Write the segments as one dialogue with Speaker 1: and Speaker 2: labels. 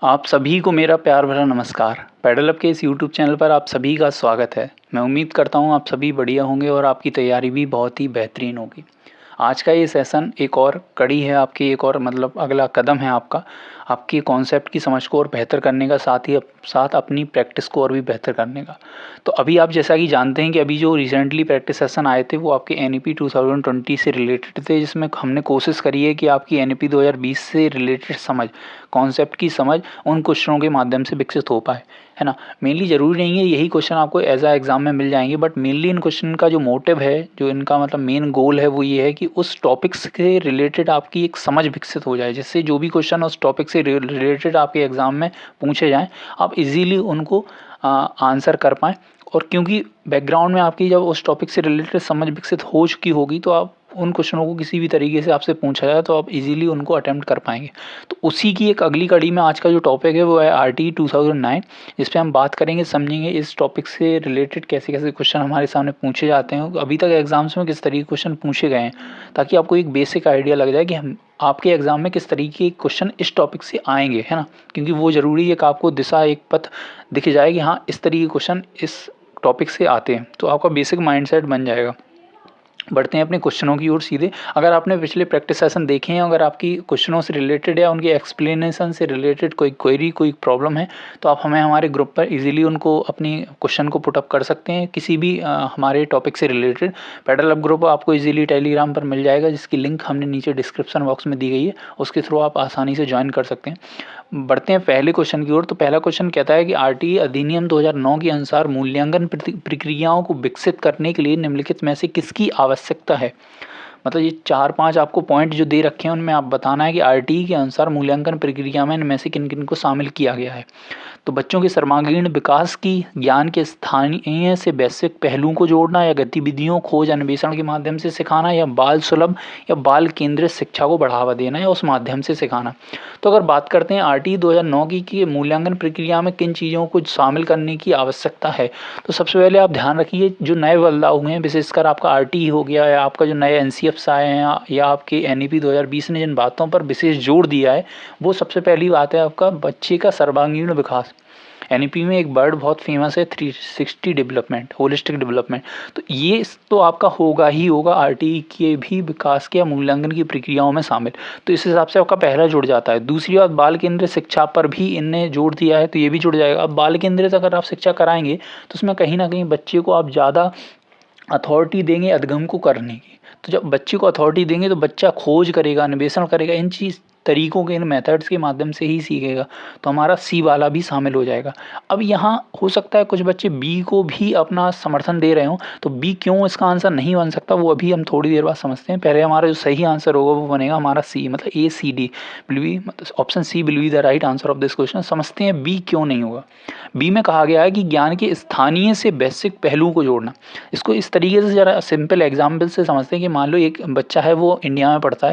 Speaker 1: आप सभी को मेरा प्यार भरा नमस्कार। पैडल अप के इस यूट्यूब चैनल पर आप सभी का स्वागत है। मैं उम्मीद करता हूँ आप सभी बढ़िया होंगे और आपकी तैयारी भी बहुत ही बेहतरीन होगी। आज का ये सेशन एक और कड़ी है आपकी, एक और अगला कदम है आपका, आपकी कॉन्सेप्ट की समझ को और बेहतर करने का, साथ अपनी प्रैक्टिस को और भी बेहतर करने का। तो अभी आप जैसा कि जानते हैं कि अभी जो रिसेंटली प्रैक्टिस सेशन आए थे वो आपके NEP 2020 से रिलेटेड थे, जिसमें हमने कोशिश करी है कि आपकी NEP 2020 से रिलेटेड समझ, कॉन्सेप्ट की समझ उन क्वेश्चनों के माध्यम से विकसित हो पाए, है ना। मेनली ज़रूरी नहीं है यही क्वेश्चन आपको एज आ एग्ज़ाम में मिल जाएंगे, बट मेनली इन क्वेश्चन का जो मोटिव है, जो इनका मेन गोल है, वो ये है कि उस टॉपिक्स के रिलेटेड आपकी एक समझ विकसित हो जाए, जिससे जो भी क्वेश्चन उस टॉपिक से रिलेटेड आपके एग्ज़ाम में पूछे जाएँ आप इजीली उनको आंसर कर पाएँ। और क्योंकि बैकग्राउंड में आपकी जब उस टॉपिक से रिलेटेड समझ विकसित हो चुकी होगी, तो आप उन क्वेश्चनों को किसी भी तरीके से आपसे पूछा जाए तो आप इजीली उनको अटेम्प्ट कर पाएंगे। तो उसी की एक अगली कड़ी में आज का जो टॉपिक है वो है RTE 2009, जिस पे हम बात करेंगे, समझेंगे इस टॉपिक से रिलेटेड कैसे कैसे क्वेश्चन हमारे सामने पूछे जाते हैं, अभी तक एग्जाम्स में किस तरीके के क्वेश्चन पूछे गए हैं, ताकि आपको एक बेसिक आइडिया लग जाए कि हम आपके एग्ज़ाम में किस तरीके के क्वेश्चन इस टॉपिक से आएंगे, है ना। क्योंकि वो ज़रूरी है कि आपको दिशा, एक पथ दिख जाए कि हाँ इस तरीके के क्वेश्चन इस टॉपिक से आते हैं, तो आपका बेसिक माइंडसेट बन जाएगा। बढ़ते हैं अपने क्वेश्चनों की ओर सीधे। अगर आपने पिछले प्रैक्टिस सेशन देखे हैं, अगर आपकी क्वेश्चनों से रिलेटेड या उनके एक्सप्लेनेशन से रिलेटेड कोई क्वेरी, कोई प्रॉब्लम है, तो आप हमें हमारे ग्रुप पर इजीली उनको, अपनी क्वेश्चन को पुटअप कर सकते हैं किसी भी हमारे टॉपिक से रिलेटेड। पैडल अप ग्रुप आपको इजीली टेलीग्राम पर मिल जाएगा, जिसकी लिंक हमने नीचे डिस्क्रिप्शन बॉक्स में दी गई है, उसके थ्रू आप आसानी से ज्वाइन कर सकते हैं। बढ़ते हैं पहले क्वेश्चन की ओर। तो पहला क्वेश्चन कहता है कि RTE अधिनियम 2009 के अनुसार मूल्यांकन प्रक्रियाओं को विकसित करने के लिए निम्नलिखित में से किसकी आवश्यकता है। मतलब ये 4-5 आपको पॉइंट जो दे रखे हैं, उनमें आप बताना है कि RTE के अनुसार मूल्यांकन प्रक्रिया में इनमें से किन किन को शामिल किया गया है। तो बच्चों के सर्वांगीण विकास की, ज्ञान के स्थानीय से वैश्विक पहलुओं को जोड़ना, या गतिविधियों, खोज, अन्वेषण के माध्यम से सिखाना, या बाल सुलभ या बाल केंद्रित शिक्षा को बढ़ावा देना या उस माध्यम से सिखाना। तो अगर बात करते हैं RTE 2009 की कि मूल्यांकन प्रक्रिया में किन चीज़ों को शामिल करने की आवश्यकता है, तो सबसे पहले आप ध्यान रखिए जो नए बदलाव हुए हैं, विशेषकर आपका RTE हो गया, या आपका जो नए NCFs आए हैं, या आपके NEP 2020 ने जिन बातों पर विशेष जोर दिया है, वो सबसे पहली बात है आपका बच्चे का सर्वांगीण विकास। NEP में एक वर्ड बहुत फेमस है, 360 डेवलपमेंट, होलिस्टिक डेवलपमेंट। तो ये तो आपका होगा ही होगा RTE के भी विकास के या मूल्यांकन की प्रक्रियाओं में शामिल। तो इस हिसाब से आपका पहला जुड़ जाता है। दूसरी बात, बाल केंद्रित शिक्षा पर भी इनने जोड़ दिया है, तो ये भी जुड़ जाएगा। अब बाल केंद्रित अगर आप शिक्षा कराएंगे तो उसमें कहीं ना कहीं बच्चे को आप ज़्यादा अथॉरिटी देंगे अधगम को करने की। तो जब बच्चे को अथॉरिटी देंगे तो बच्चा खोज करेगा, अन्वेषण करेगा, इन चीज़ तरीकों के, इन मेथड्स के माध्यम से ही सीखेगा। तो हमारा C वाला भी शामिल हो जाएगा। अब यहाँ हो सकता है कुछ बच्चे B को भी अपना समर्थन दे रहे हों, तो B क्यों इसका आंसर नहीं बन सकता वो अभी हम थोड़ी देर बाद समझते हैं। पहले हमारा जो सही आंसर होगा वो बनेगा हमारा C, मतलब ACD विल बी, मतलब option C will be the right answer of this question. समझते हैं B क्यों नहीं होगा। B में कहा गया है कि ज्ञान के स्थानीय से वैश्विक पहलुओं को जोड़ना। इसको इस तरीके से ज़रा सिंपल एग्जाम्पल से समझते हैं कि मान लो एक बच्चा है, वो इंडिया में पढ़ता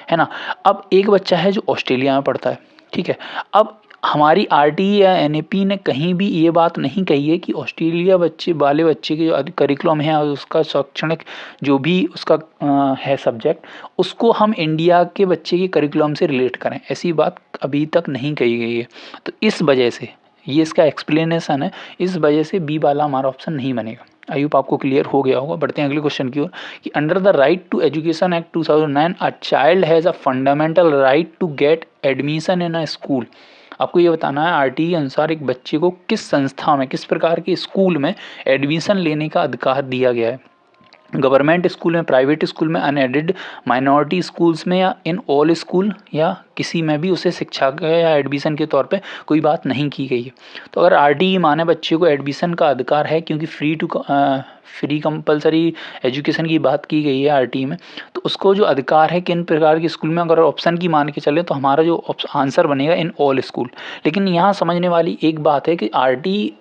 Speaker 1: है ना। अब एक बच्चा है जो ऑस्ट्रेलिया में पढ़ता है, ठीक है। अब हमारी RTE या NEP ने कहीं भी ये बात नहीं कही है कि ऑस्ट्रेलिया वाले बच्चे के जो करिकुलम है, उसका शैक्षणिक जो भी उसका है सब्जेक्ट, उसको हम इंडिया के बच्चे के करिकुलम से रिलेट करें, ऐसी बात अभी तक नहीं कही गई है। तो इस वजह से, ये इसका एक्सप्लेनेशन है, इस वजह से B वाला हमारा ऑप्शन नहीं बनेगा। आई होप आपको क्लियर हो गया होगा। बढ़ते हैं अगले क्वेश्चन की ओर कि under the right to education act 2009 a child has a fundamental right to get admission in a school. आपको ये बताना है RTE के अनुसार एक बच्चे को किस संस्था में, किस प्रकार के स्कूल में एडमिशन लेने का अधिकार दिया गया है। गवर्नमेंट स्कूल में, प्राइवेट स्कूल में, अनएडेड माइनॉरिटी स्कूल्स में, या इन ऑल स्कूल, या किसी में भी उसे शिक्षा का या एडमिशन के तौर पे कोई बात नहीं की गई है। तो अगर RTE माने बच्चे को एडमिशन का अधिकार है, क्योंकि फ्री कंपलसरी एजुकेशन की बात की गई है RTE में, तो उसको जो अधिकार है किन प्रकार के स्कूल में, अगर ऑप्शन की मान के चले तो हमारा जो आंसर बनेगा इन ऑल स्कूल। लेकिन यहाँ समझने वाली एक बात है कि RTE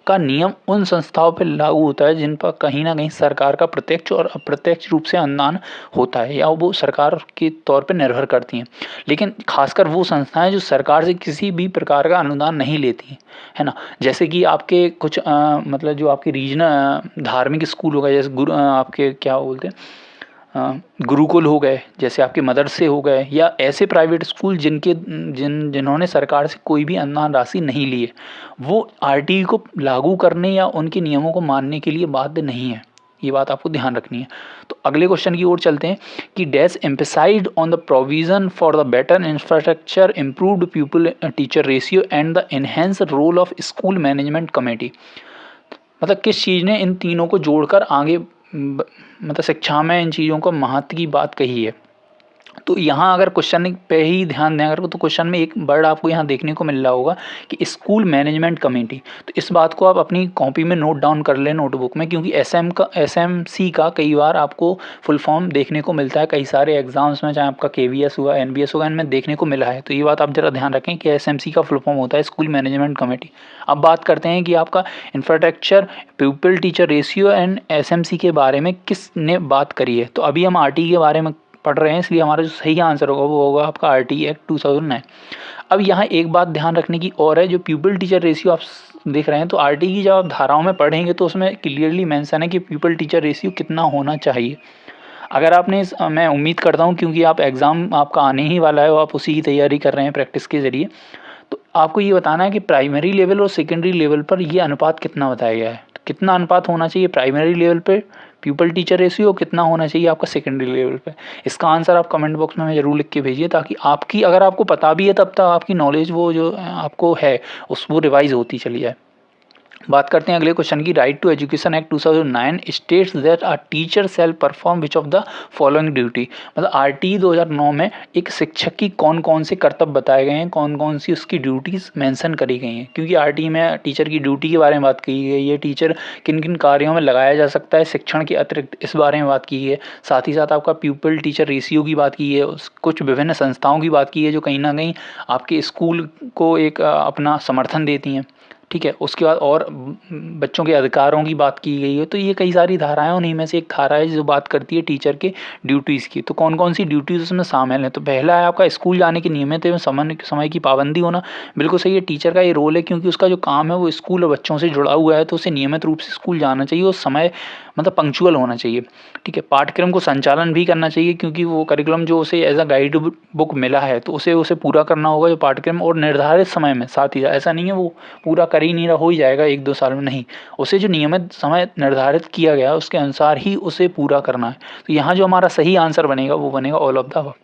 Speaker 1: का नियम उन संस्थाओं पर लागू होता है जिन पर कहीं ना कहीं सरकार का प्रत्यक्ष और अप्रत्यक्ष रूप से अनुदान होता है, या वो सरकार के तौर पर निर्भर करती हैं। लेकिन खासकर वो संस्थाएं जो सरकार से किसी भी प्रकार का अनुदान नहीं लेती हैं, है ना। जैसे कि आपके कुछ मतलब जो आपके रीजनल धार्मिक स्कूल होगा, जैसे आपके क्या बोलते हैं गुरुकुल हो गए, जैसे आपके मदरसे हो गए, या ऐसे प्राइवेट स्कूल जिन्होंने सरकार से कोई भी अनुदान राशि नहीं ली है, वो आरटीई को लागू करने या उनके नियमों को मानने के लिए बाध्य नहीं है। ये बात आपको ध्यान रखनी है। तो अगले क्वेश्चन की ओर चलते हैं कि dash emphasized on the provision for the better infrastructure, improved people teacher ratio and the enhance role of school management committee. मतलब किस चीज़ ने इन तीनों को जोड़कर आगे मतलब शिक्षा में इन चीज़ों को महत्व की बात कही है। तो यहाँ अगर क्वेश्चन पे ही ध्यान दें अगर, तो क्वेश्चन में एक वर्ड आपको यहाँ देखने को मिल रहा होगा कि स्कूल मैनेजमेंट कमेटी। तो इस बात को आप अपनी कॉपी में नोट डाउन कर लें नोटबुक में, क्योंकि एसएमसी का कई बार आपको फुल फॉर्म देखने को मिलता है कई सारे एग्जाम्स में, चाहे आपका केवीएस हुआ, एनबीएस होगा, इनमें देखने को मिला है। तो ये बात आप जरा ध्यान रखें कि एसएमसी का फुल फॉर्म होता है स्कूल मैनेजमेंट कमेटी। अब बात करते हैं कि आपका infrastructure, people teacher ratio and SMC के बारे में किसने बात करी है। तो अभी हम आरटी के बारे में पढ़ रहे हैं, इसलिए हमारा जो सही आंसर होगा वो होगा आपका आरटी एक्ट 2009। अब यहाँ एक बात ध्यान रखने की और है, जो पीपल टीचर रेशियो आप देख रहे हैं, तो आरटी की जब आप धाराओं में पढ़ेंगे तो उसमें क्लियरली मेंशन है कि पीपल टीचर रेशियो कितना होना चाहिए। अगर आपने मैं उम्मीद करता हूँ क्योंकि आप एग्ज़ाम आपका आने ही वाला है और आप उसी की तैयारी कर रहे हैं प्रैक्टिस के ज़रिए, तो आपको ये बताना है कि प्राइमरी लेवल और सेकेंडरी लेवल पर ये अनुपात कितना बताया गया है। तो कितना अनुपात होना चाहिए प्राइमरी लेवल पे पीपल टीचर रेशियो, कितना होना चाहिए आपका सेकेंडरी लेवल पे। इसका आंसर आप कमेंट बॉक्स में हमें ज़रूर लिख के भेजिए, ताकि आपकी अगर आपको पता भी है तब तक आपकी नॉलेज वो जो आपको है वो रिवाइज होती चली जाए। बात करते हैं अगले क्वेश्चन की। Right to education act 2009 states that a teacher shall perform which of the following duty. मतलब आरटी 2009 में एक शिक्षक की कौन कौन से कर्तव्य बताए गए हैं, कौन कौन सी उसकी ड्यूटीज़ मेंशन करी गई हैं। क्योंकि आरटी में टीचर की ड्यूटी के बारे में बात की गई है, टीचर किन किन कार्यों में लगाया जा सकता है शिक्षण के अतिरिक्त, इस बारे में बात की है। साथ ही साथ आपका पीपल टीचर रेशियो की बात की है, कुछ विभिन्न संस्थाओं की बात की है जो कहीं ना कहीं आपके स्कूल को एक अपना समर्थन देती हैं। ठीक है, उसके बाद और बच्चों के अधिकारों की बात की गई है। तो ये कई सारी धाराएं, उन्हीं में से एक धारा है जो बात करती है टीचर के ड्यूटीज़ की। तो कौन कौन सी ड्यूटीज़ उसमें शामिल हैं। तो पहला है आपका स्कूल जाने की नियमित एवं समय की पाबंदी होना। बिल्कुल सही है, टीचर का ये रोल है क्योंकि उसका जो काम है वो स्कूल और बच्चों से जुड़ा हुआ है, तो उसे नियमित रूप से स्कूल जाना चाहिए और समय मतलब पंक्चुअल होना चाहिए। ठीक है, पाठ्यक्रम को संचालन भी करना चाहिए क्योंकि वो करिकुलम जो उसे एज अ गाइड बुक मिला है तो उसे पूरा करना होगा जो पाठ्यक्रम, और निर्धारित समय में। साथ ही ऐसा नहीं है वो पूरा कर ही नहीं रहा, हो ही जाएगा 1-2 साल में, नहीं, उसे जो नियमित समय निर्धारित किया गया है उसके अनुसार ही उसे पूरा करना है। तो यहाँ जो हमारा सही आंसर बनेगा वो बनेगा ऑल ऑफ द अबव।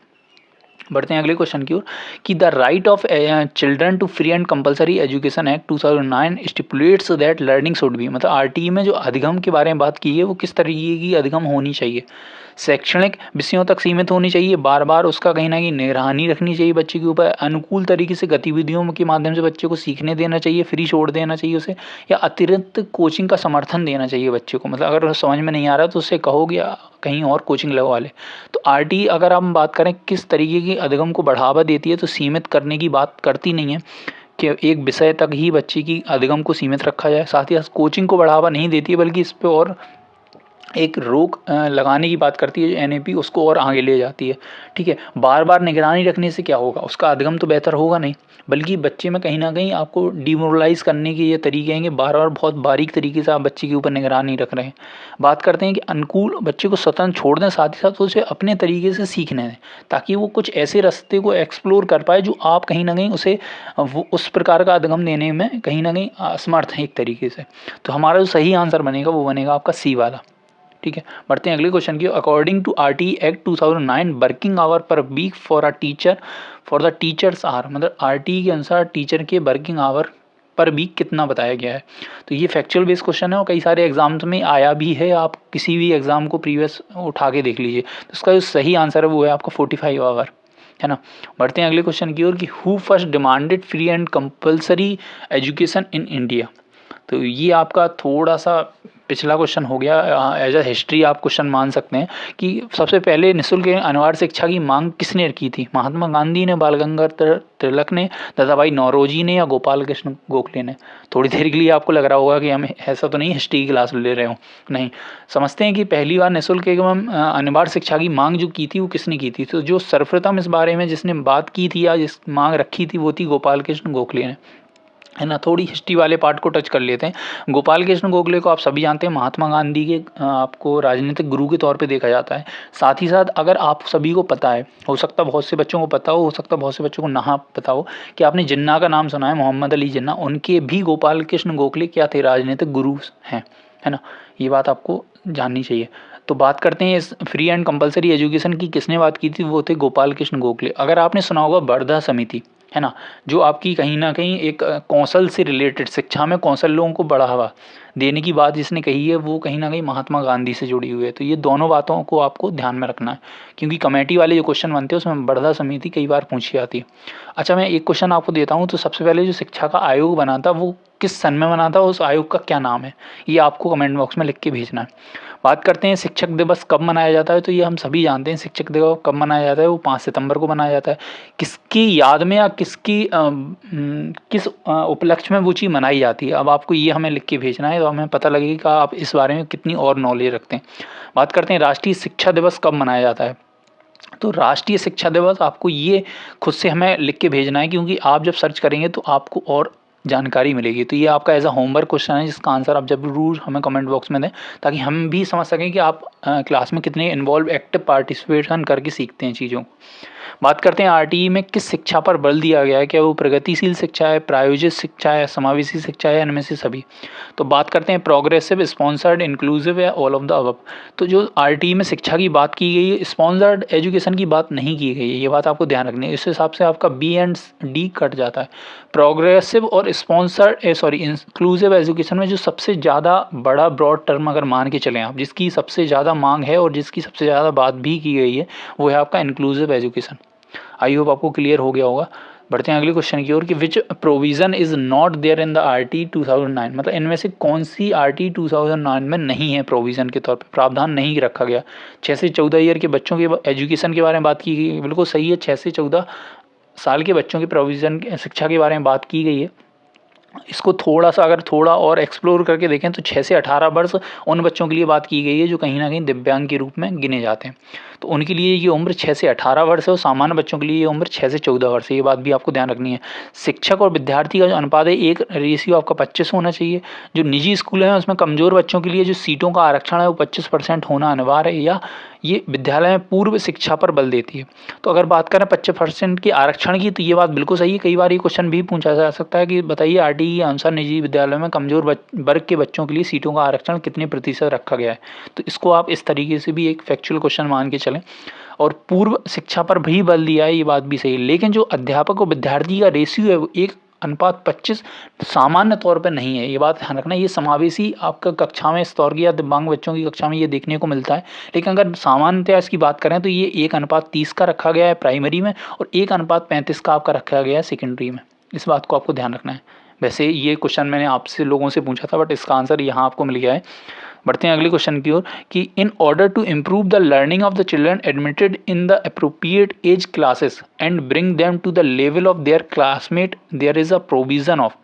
Speaker 1: बढ़ते हैं अगले क्वेश्चन की ओर कि the right of children to free and compulsory education act 2009 stipulates that learning should be. मतलब आरटीई में जो अधिगम के बारे में बात की है वो किस तरीके की अधिगम होनी चाहिए। शैक्षणिक विषयों तक सीमित होनी चाहिए, बार बार उसका कहीं ना कहीं निगरानी रखनी चाहिए बच्चे के ऊपर, अनुकूल तरीके से गतिविधियों के माध्यम से बच्चे को सीखने देना चाहिए, फ्री छोड़ देना चाहिए उसे, या अतिरिक्त कोचिंग का समर्थन देना चाहिए बच्चे को। मतलब अगर समझ में नहीं आ रहा तो उससे कहोगे कहीं और कोचिंग लगवा ले। तो आरटी अगर हम बात करें किस तरीके की अधिगम को बढ़ावा देती है, तो सीमित करने की बात करती नहीं है कि एक विषय तक ही बच्चे की अधिगम को सीमित रखा जाए। साथ ही साथ कोचिंग को बढ़ावा नहीं देती है, बल्कि इस पर और एक रोक लगाने की बात करती है जो एनएपी उसको और आगे ले जाती है। ठीक है, बार बार निगरानी रखने से क्या होगा, उसका अधिगम तो बेहतर होगा नहीं, बल्कि बच्चे में कहीं ना कहीं आपको डिमोरलाइज करने के ये तरीके हैं कि बार बार बहुत बारीक तरीके से आप बच्चे के ऊपर निगरानी रख रहे हैं। बात करते हैं कि अनुकूल बच्चे को स्वतंत्र छोड़ दें, साथ ही साथ उसे अपने तरीके से सीखने दें ताकि वो कुछ ऐसे रास्ते को एक्सप्लोर कर पाए जो आप कहीं ना कहीं उसे वो उस प्रकार का अधिगम देने में कहीं ना कहीं असमर्थ हैं एक तरीके से। तो हमारा जो सही आंसर बनेगा वो बनेगा आपका सी वाला। ठीक है, बढ़ते हैं अगले क्वेश्चन की। According to RT act 2009 working hour per week for a teacher for the teachers are. मतलब आरटी के अनुसार टीचर के वर्किंग आवर पर वीक कितना बताया गया है। तो ये फैक्चुअल बेस्ड क्वेश्चन है और कई सारे एग्जाम्स में आया भी है, आप किसी भी एग्जाम को प्रीवियस उठा के देख लीजिए। तो इसका जो सही आंसर है वो है आपका 45 आवर, है ना। बढ़ते हैं अगले क्वेश्चन की ओर कि who first demanded free and compulsory education in India. तो ये आपका थोड़ा सा पिछला क्वेश्चन हो गया, एज अ हिस्ट्री आप क्वेश्चन मान सकते हैं कि सबसे पहले निःशुल्क अनिवार्य शिक्षा की मांग किसने की थी। महात्मा गांधी ने, बाल गंगाधर तिलक ने, दादाभाई नौरोजी ने, या गोपाल कृष्ण गोखले ने। थोड़ी देर के लिए आपको लग रहा होगा कि हम ऐसा तो नहीं हिस्ट्री की क्लास ले रहे हो, नहीं, समझते हैं कि पहली बार निःशुल्क एवं अनिवार्य शिक्षा की मांग जो की थी वो किसने की थी। तो जो सर्वप्रथम इस बारे में जिसने बात की थी या जिस मांग रखी थी वो थी गोपाल कृष्ण गोखले ने। है ना, थोड़ी हिस्ट्री वाले पार्ट को टच कर लेते हैं। गोपाल कृष्ण गोखले को आप सभी जानते हैं, महात्मा गांधी के आपको राजनीतिक गुरु के तौर पे देखा जाता है। साथ ही साथ अगर आप सभी को पता है, हो सकता है बहुत से बच्चों को पता हो सकता है बहुत से बच्चों को ना पता हो, कि आपने जिन्ना का नाम सुना है, मोहम्मद अली जिन्ना, उनके भी गोपाल कृष्ण गोखले क्या थे, राजनीतिक गुरु हैं, है ना, ये बात आपको जाननी चाहिए। तो बात करते हैं इस फ्री एंड कंपलसरी एजुकेशन की, किसने बात की थी, वो थे गोपाल कृष्ण गोखले। अगर आपने सुना होगा वर्धा समिति, है ना, जो आपकी कहीं ना कहीं एक कौशल से रिलेटेड, शिक्षा में कौशल लोगों को बढ़ावा देने की बात जिसने कही है, वो कहीं ना कहीं महात्मा गांधी से जुड़ी हुई है। तो ये दोनों बातों को आपको ध्यान में रखना है, क्योंकि कमेटी वाले जो क्वेश्चन बनते हैं उसमें वर्धा समिति कई बार पूछी जाती है। अच्छा, मैं एक क्वेश्चन आपको देता हूँ। तो सबसे पहले जो शिक्षा का आयोग बना था वो किस सन में बना था, उस आयोग का क्या नाम है, ये आपको कमेंट बॉक्स में लिख के भेजना है। बात करते हैं शिक्षक दिवस कब मनाया जाता है। तो ये हम सभी जानते हैं, शिक्षक दिवस कब मनाया जाता है, वो 5 सितंबर को मनाया जाता है। किसकी याद में या किस उपलक्ष्य में वो चीज़ मनाई जाती है, अब आपको ये हमें लिख के भेजना है, तो हमें पता लगेगा कि आप इस बारे में कितनी और नॉलेज रखते हैं। बात करते हैं राष्ट्रीय शिक्षा दिवस कब मनाया जाता है। तो राष्ट्रीय शिक्षा दिवस आपको ये खुद से हमें लिख के भेजना है, क्योंकि आप जब सर्च करेंगे तो आपको और जानकारी मिलेगी। तो ये आपका एज अ होमवर्क क्वेश्चन है, जिसका आंसर आप जरूर हमें कमेंट बॉक्स में दें, ताकि हम भी समझ सकें कि आप क्लास में कितने इन्वॉल्व, एक्टिव पार्टिसिपेशन करके सीखते हैं चीज़ों को। बात करते हैं आरटीई में किस शिक्षा पर बल दिया गया है, क्या वो प्रगतिशील शिक्षा है, प्रायोजित शिक्षा है, समावेशी शिक्षा है, इनमें से सभी। तो बात करते हैं प्रोग्रेसिव, स्पॉन्सर्ड, इंक्लूसिव या ऑल ऑफ द अबव। तो जो आरटीई में शिक्षा की बात की गई है, स्पॉन्सर्ड एजुकेशन की बात नहीं की गई है, ये बात आपको ध्यान रखनी है। इस हिसाब से आपका बी एंड डी कट जाता है। प्रोग्रेसिव और इंक्लूसिव एजुकेशन में जो सबसे ज़्यादा बड़ा ब्रॉड टर्म अगर मान के चलें आप, जिसकी सबसे ज़्यादा मांग है और जिसकी सबसे ज़्यादा बात भी की गई है, वो है आपका इंक्लूसिव एजुकेशन। आई होप आपको क्लियर हो गया होगा। बढ़ते हैं अगले क्वेश्चन की ओर कि which provision is not there in the RT 2009। मतलब इनमें से कौन सी आरटी 2009 में नहीं है, प्रोविज़न के तौर पे प्रावधान नहीं रखा गया। 6 से 14 ईयर के बच्चों के एजुकेशन के बारे में बात की गई, बिल्कुल सही है। 6 से 14 साल के बच्चों के प्रोविज़न शिक्षा के बारे में बात की गई है। इसको थोड़ा सा अगर थोड़ा और एक्सप्लोर करके देखें तो 6 से 18 वर्ष उन बच्चों के लिए बात की गई है जो कहीं ना कहीं दिव्यांग के रूप में गिने जाते हैं। तो उनके लिए ये उम्र 6 से 18 वर्ष है और सामान्य बच्चों के लिए ये उम्र 6 से 14 वर्ष है। ये बात भी आपको ध्यान रखनी है। शिक्षक और विद्यार्थी का जो अनुपात है, एक रेशियो आपका 25 होना चाहिए। जो निजी स्कूल हैं उसमें कमज़ोर बच्चों के लिए जो सीटों का आरक्षण है वो 25% होना अनिवार्य है, या ये विद्यालय में पूर्व शिक्षा पर बल देती है। तो अगर बात करें 25% के आरक्षण की, तो ये बात बिल्कुल सही है। कई बार ये क्वेश्चन भी पूछा जा सकता है कि बताइए आरटीई के अनुसार निजी विद्यालय में कमज़ोर वर्ग के बच्चों के लिए सीटों का आरक्षण कितने प्रतिशत रखा गया है। तो इसको आप इस तरीके से भी एक फैक्चुअल क्वेश्चन मान के चलें। और पूर्व शिक्षा पर भी बल दिया है, ये बात भी सही है। लेकिन जो अध्यापक और विद्यार्थी का रेशियो है वो 1:25 सामान्य तौर पर नहीं है। ये बात ध्यान रखना। ये समावेशी आपका कक्षा में इस तौर की या दिव्यांग बच्चों की कक्षा में ये देखने को मिलता है। लेकिन अगर सामान्यतः इसकी बात करें तो ये 1:30 का रखा गया है प्राइमरी में और 1:35 का आपका रखा गया है सेकेंडरी में। इस बात को आपको ध्यान रखना है। वैसे ये क्वेश्चन मैंने आपसे लोगों से पूछा था, बट इसका आंसर यहाँ आपको मिल गया है। बढ़ते हैं अगले क्वेश्चन की ओर कि in order to improve the learning of the children admitted in the appropriate age classes and bring them to the level of their classmate there is a provision of.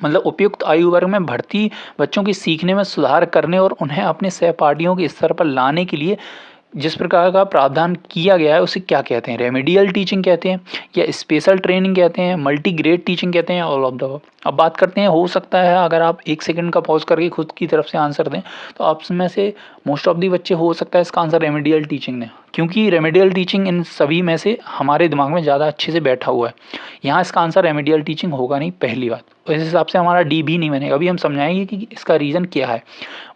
Speaker 1: मतलब उपयुक्त आयु वर्ग में भर्ती बच्चों की सीखने में सुधार करने और उन्हें अपने सहपाठियों के स्तर पर लाने के लिए जिस प्रकार का प्रावधान किया गया है उसे क्या कहते हैं। रेमेडियल टीचिंग कहते हैं या स्पेशल ट्रेनिंग कहते हैं, मल्टी ग्रेड टीचिंग कहते हैं, ऑल ऑफ द अबव। अब बात करते हैं, हो सकता है अगर आप 1 सेकंड का पॉज करके खुद की तरफ से आंसर दें तो आप में से मोस्ट ऑफ दी बच्चे हो सकता है इसका आंसर रेमेडियल टीचिंग ने, क्योंकि रेमेडियल टीचिंग इन सभी में से हमारे दिमाग में ज़्यादा अच्छे से बैठा हुआ है। यहाँ इसका आंसर रेमेडियल टीचिंग होगा नहीं, पहली बात। इस हिसाब से हमारा डी भी नहीं बनेगा। अभी हम समझाएंगे कि इसका रीज़न क्या है।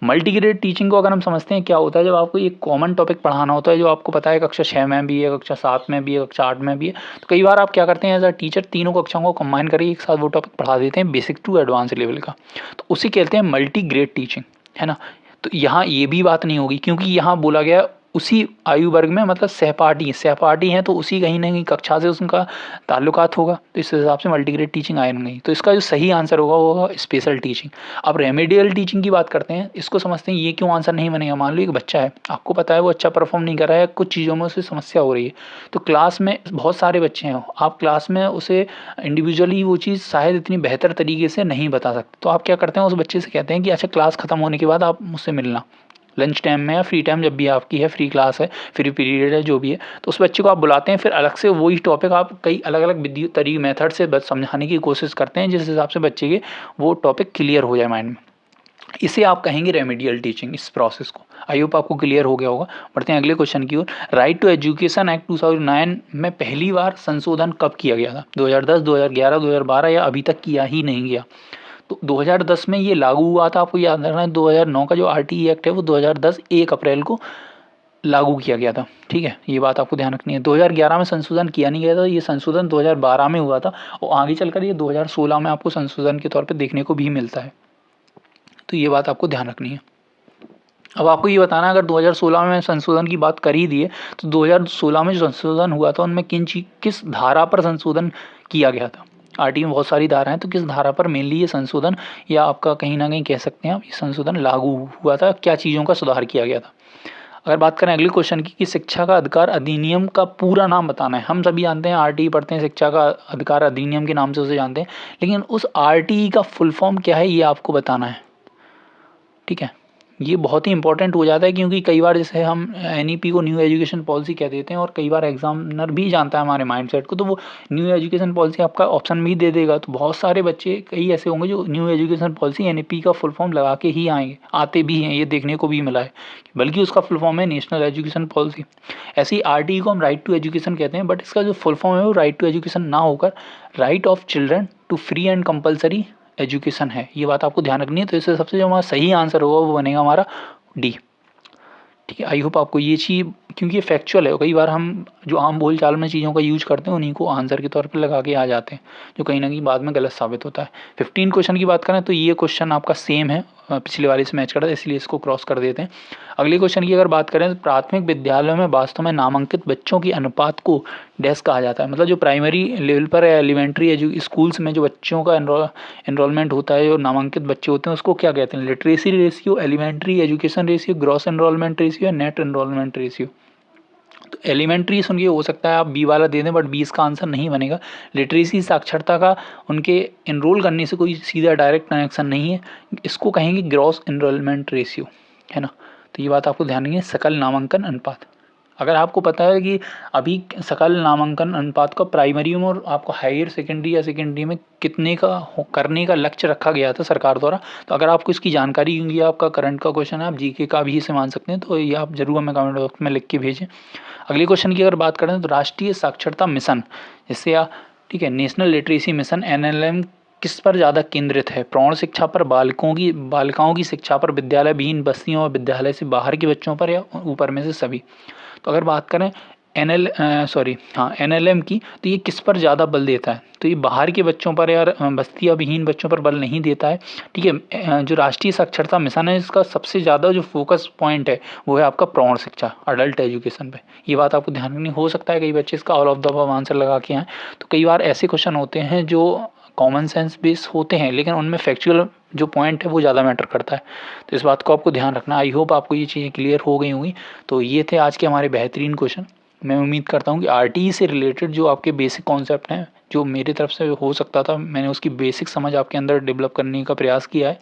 Speaker 1: मल्टीग्रेड टीचिंग को अगर हम समझते हैं क्या होता है, जब आपको एक कॉमन टॉपिक पढ़ाना होता है जो आपको पता है कक्षा 6 में भी है, कक्षा 7 में भी है, कक्षा 8 में भी है, तो कई बार आप क्या करते हैं एज अ टीचर तीनों कक्षाओं को कंबाइन करके एक साथ वो टॉपिक पढ़ा देते हैं, बेसिक टू एडवांस लेवल का। तो उसे कहते हैं मल्टीग्रेड टीचिंग, है ना। तो यहाँ ये भी बात नहीं होगी, क्योंकि यहाँ बोला गया उसी आयु वर्ग में, मतलब सहपाठी हैं तो उसी कहीं ना कहीं कक्षा से उनका ताल्लुकात होगा, तो इस हिसाब से मल्टीग्रेड टीचिंग आए नहीं। तो इसका जो सही आंसर होगा वो होगा स्पेशल टीचिंग। अब रेमेडियल टीचिंग की बात करते हैं, इसको समझते हैं ये क्यों आंसर नहीं बनेगा। मान लो एक बच्चा है, आपको पता है वो अच्छा परफॉर्म नहीं कर रहा है, कुछ चीज़ों में उसे समस्या हो रही है, तो क्लास में बहुत सारे बच्चे हैं, आप क्लास में उसे इंडिविजुअली वो चीज़ शायद इतनी बेहतर तरीके से नहीं बता सकते, तो आप क्या करते हैं उस बच्चे से कहते हैं कि अच्छा क्लास खत्म होने के बाद आप मुझसे मिलना, लंच टाइम में या फ्री टाइम जब भी आपकी है, फ्री क्लास है, फ्री पीरियड है, जो भी है, तो उस बच्चे को आप बुलाते हैं, फिर अलग से वही टॉपिक आप कई अलग अलग विधि तरीके मेथड से समझाने की कोशिश करते हैं, जिस हिसाब से बच्चे के वो टॉपिक क्लियर हो जाए माइंड में। इसे आप कहेंगे रेमेडियल टीचिंग, इस प्रोसेस को। आई होप आपको क्लियर हो गया होगा। बढ़ते हैं अगले क्वेश्चन की ओर। राइट टू एजुकेशन एक्ट 2009 में पहली बार संशोधन कब किया गया था? 2010, 2011, 2012 या अभी तक किया ही नहीं गया? तो 2010 में ये लागू हुआ था, आपको याद रखना है। 2009 का जो RTE एक्ट है वो 2010 1 अप्रैल को लागू किया गया था, ठीक है, ये बात आपको ध्यान रखनी है। 2011 में संशोधन किया नहीं गया था, ये संशोधन 2012 में हुआ था, और आगे चलकर ये 2016 में आपको संशोधन के तौर पर देखने को भी मिलता है, तो ये बात आपको ध्यान रखनी है। अब आपको ये बताना है, अगर 2016 में संशोधन की बात कर ही दी है, तो 2016 में जो संशोधन हुआ था उनमें किस धारा पर संशोधन किया गया था? RTE में बहुत सारी धाराएं, तो किस धारा पर मेनली ये संशोधन, या आपका कहीं ना कहीं कह सकते हैं आप, ये संशोधन लागू हुआ था, क्या चीज़ों का सुधार किया गया था? अगर बात करें अगले क्वेश्चन की, कि शिक्षा का अधिकार अधिनियम का पूरा नाम बताना है। हम सभी जानते हैं, RTE पढ़ते हैं, शिक्षा का अधिकार अधिनियम के नाम से उसे जानते हैं, लेकिन उस RTE का फुल फॉर्म क्या है ये आपको बताना है, ठीक है। ये बहुत ही इंपॉर्टेंट हो जाता है, क्योंकि कई बार जैसे हम NEP को न्यू एजुकेशन पॉलिसी कह देते हैं, और कई बार एग्जामिनर भी जानता है हमारे माइंडसेट को, तो वो न्यू एजुकेशन पॉलिसी आपका ऑप्शन भी दे देगा। तो बहुत सारे बच्चे कई ऐसे होंगे जो न्यू एजुकेशन पॉलिसी NEP का फुल फॉर्म लगा के ही आते भी हैं, ये देखने को भी मिला है, बल्कि उसका फुल फॉर्म है नेशनल एजुकेशन पॉलिसी। ऐसी RTE को हम राइट टू एजुकेशन कहते हैं, बट इसका जो फुल फॉर्म है वो राइट टू एजुकेशन ना होकर right of children to free and compulsory education है, ये बात आपको ध्यान रखनी है। तो इससे सबसे जो हमारा सही आंसर होगा वो बनेगा हमारा D, ठीक है। आई होप आपको ये चीज़, क्योंकि ये फैक्चुअल है, कई बार हम जो आम बोलचाल में चीज़ों का यूज करते हैं उन्हीं को आंसर के तौर पे लगा के आ जाते हैं, जो कहीं ना कहीं बाद में गलत साबित होता है। 15 क्वेश्चन की बात करें तो ये क्वेश्चन आपका सेम है, पिछले वाले से मैच करता है, इसलिए इसको क्रॉस कर देते हैं। अगले क्वेश्चन की अगर बात करें तो प्राथमिक विद्यालयों में वास्तव में नामांकित बच्चों की अनुपात को डैश कहा जाता है। मतलब जो प्राइमरी लेवल पर या एलिमेंट्री स्कूल्स में जो बच्चों का एनरोलमेंट होता है, जो नामांकित बच्चे होते हैं, उसको क्या कहते हैं? Literacy ratio, elementary education ratio, gross enrolment ratio या नेट एनरोलमेंट रेशियो। तो एलिमेंट्री सुन के हो सकता है आप B वाला दे दें, बट B इसका आंसर नहीं बनेगा। लिटरेसी साक्षरता का उनके एनरोल करने से कोई सीधा डायरेक्ट कनेक्शन नहीं है, इसको कहेंगे ग्रॉस एनरोलमेंट रेशियो, है ना। तो ये बात आपको ध्यान रखिए। सकल नामांकन अनुपात, अगर आपको पता है कि अभी सकल नामांकन अनुपात का प्राइमरी में और आपको हायर सेकेंडरी या सेकेंडरी में कितने का करने का लक्ष्य रखा गया था सरकार द्वारा, तो अगर आपको इसकी जानकारी, क्योंकि आपका करंट का क्वेश्चन है, आप GK का भी इसे मान सकते हैं, तो ये आप जरूर हमें कमेंट बॉक्स में लिख के भेजें। अगले क्वेश्चन की अगर बात करें तो राष्ट्रीय साक्षरता मिशन, जिससे ठीक है, नेशनल लिटरेसी मिशन NLM किस पर ज़्यादा केंद्रित है? प्रौढ़ शिक्षा पर, बालिकाओं की शिक्षा पर, विद्यालय विहीन बस्तियों और विद्यालय से बाहर के बच्चों पर, या ऊपर में से सभी? तो अगर बात करें NLM की, तो ये किस पर ज़्यादा बल देता है? तो ये बाहर के बच्चों पर या बस्ती या विहीन बच्चों पर बल नहीं देता है, ठीक है। जो राष्ट्रीय साक्षरता मिशन है, इसका सबसे ज़्यादा जो फोकस पॉइंट है वो है आपका प्रौढ़ शिक्षा, अडल्ट एजुकेशन पे। ये बात आपको ध्यान रखनी। हो सकता है कई बच्चे इसका all of the above answer लगा के आएँ, तो कई बार ऐसे क्वेश्चन होते हैं जो कॉमन सेंस बेस होते हैं, लेकिन उनमें फैक्चुअल जो पॉइंट है वो ज़्यादा मैटर करता है, तो इस बात को आपको ध्यान रखना। आई होप आपको ये चीज़ें क्लियर हो गई होंगी। तो ये थे आज के हमारे बेहतरीन क्वेश्चन। मैं उम्मीद करता हूँ कि RTE से रिलेटेड जो आपके बेसिक कॉन्सेप्ट हैं, जो मेरी तरफ से हो सकता था, मैंने उसकी बेसिक समझ आपके अंदर डेवलप करने का प्रयास किया है,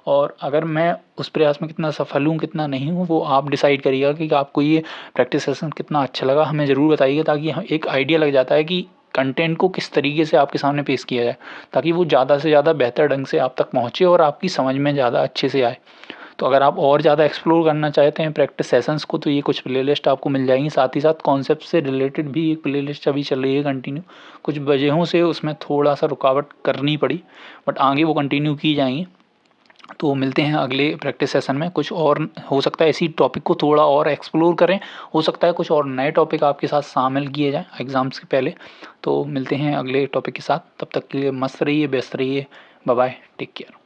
Speaker 1: और अगर मैं उस प्रयास में कितना सफल हूँ कितना नहीं हूँ वो आप डिसाइड करिएगा कि आपको ये प्रैक्टिस सेशन कितना अच्छा लगा, हमें ज़रूर बताइएगा, ताकि हम एक आइडिया लग जाता है कि कंटेंट को किस तरीके से आपके सामने पेश किया जाए, ताकि वो ज़्यादा से ज़्यादा बेहतर ढंग से आप तक पहुँचे और आपकी समझ में ज़्यादा अच्छे से आए। तो अगर आप और ज़्यादा एक्सप्लोर करना चाहते हैं प्रैक्टिस सेशंस को, तो ये कुछ प्लेलिस्ट आपको मिल जाएंगी। साथ ही साथ कॉन्सेप्ट से रिलेटेड भी एक प्लेलिस्ट अभी चल रही है कंटिन्यू। कुछ वजहों से उसमें थोड़ा सा रुकावट करनी पड़ी, बट आगे वो कंटिन्यू की जाएंगी। तो मिलते हैं अगले प्रैक्टिस सेशन में। कुछ और हो सकता है इसी टॉपिक को थोड़ा और एक्सप्लोर करें, हो सकता है कुछ और नए टॉपिक आपके साथ शामिल किए जाएँ एग्ज़ाम्स के पहले। तो मिलते हैं अगले टॉपिक के साथ, तब तक के लिए मस्त रहिए, व्यस्त रहिए। Bye bye, take care.